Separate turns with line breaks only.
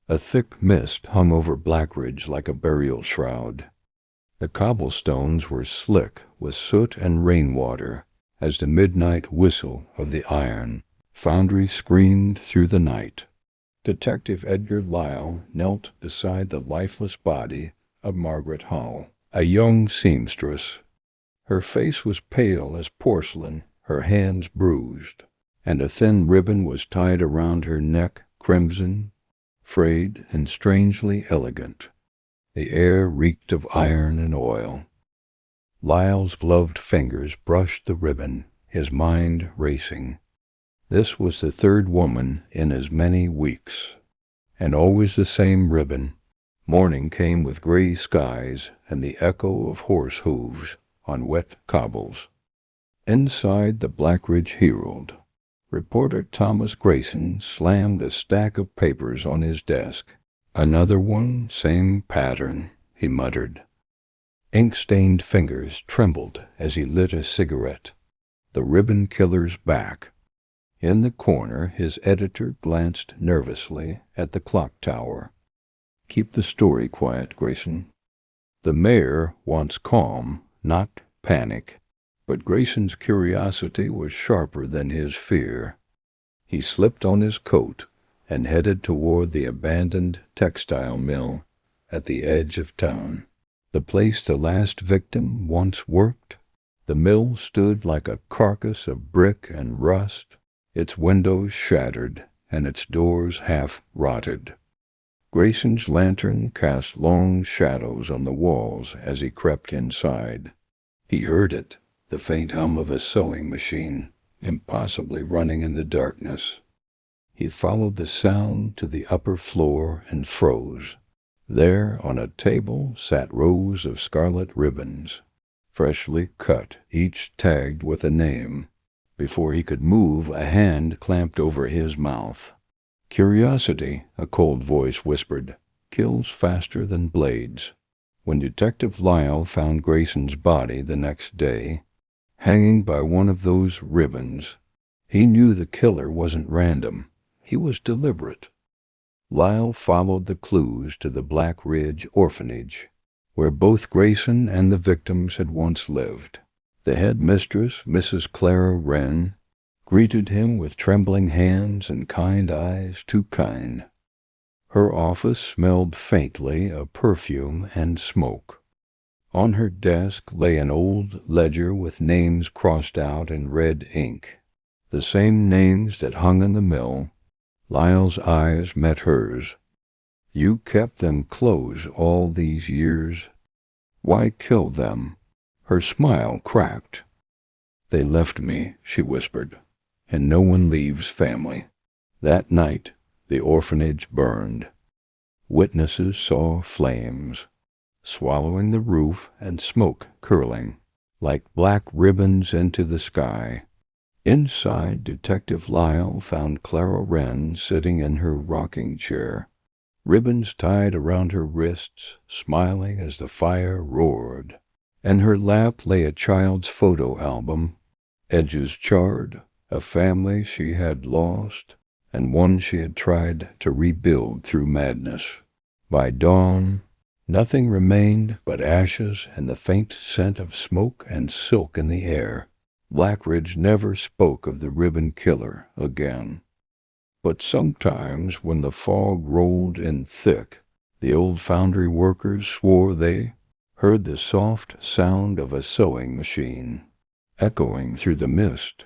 A thick mist hung over Blackridge like a burial shroud. The cobblestones were slick with soot and rainwater as the midnight whistle of the iron foundry screamed through the night. Detective Edgar Lyle knelt beside the lifeless body of Margaret Hull, a young seamstress. Her face was pale as porcelain, her hands bruised, and a thin ribbon was tied around her neck, crimson, frayed, and strangely elegant. The air reeked of iron and oil. Lyle's gloved fingers brushed the ribbon, his mind racing. This was the third woman in as many weeks. And always the same ribbon. Morning came with gray skies and the echo of horse hooves on wet cobbles. Inside the Blackridge Herald, reporter Thomas Grayson slammed a stack of papers on his desk. "Another one, same pattern," he muttered. Ink-stained fingers trembled as he lit a cigarette. The ribbon killer's back. In the corner, his editor glanced nervously at the clock tower. "Keep the story quiet, Grayson. The mayor wants calm, not panic." But Grayson's curiosity was sharper than his fear. He slipped on his coat and headed toward the abandoned textile mill at the edge of town. The place the last victim once worked. The mill stood like a carcass of brick and rust, its windows shattered and its doors half rotted. Grayson's lantern cast long shadows on the walls as he crept inside. He heard it, the faint hum of a sewing machine, impossibly running in the darkness. He followed the sound to the upper floor and froze. There, on a table, sat rows of scarlet ribbons, freshly cut, each tagged with a name. Before he could move, a hand clamped over his mouth. "Curiosity," a cold voice whispered, "kills faster than blades." When Detective Lyle found Grayson's body the next day, hanging by one of those ribbons, he knew the killer wasn't random. He was deliberate. Lyle followed the clues to the Blackridge orphanage, where both Grayson and the victims had once lived. The head mistress, Mrs. Clara Wren, greeted him with trembling hands and kind eyes, too kind. Her office smelled faintly of perfume and smoke. On her desk lay an old ledger with names crossed out in red ink, the same names that hung in the mill. Lyle's eyes met hers. "You kept them closed all these years. Why kill them?" Her smile cracked. "They left me," she whispered, "and no one leaves family." That night, the orphanage burned. Witnesses saw flames, swallowing the roof and smoke curling like black ribbons into the sky. Inside, Detective Lyle found Clara Wren sitting in her rocking chair, ribbons tied around her wrists, smiling as the fire roared. In her lap lay a child's photo album, edges charred, a family she had lost, and one she had tried to rebuild through madness. By dawn, nothing remained but ashes and the faint scent of smoke and silk in the air. Blackridge never spoke of the ribbon killer again. But sometimes when the fog rolled in thick, the old foundry workers swore they heard the soft sound of a sewing machine echoing through the mist.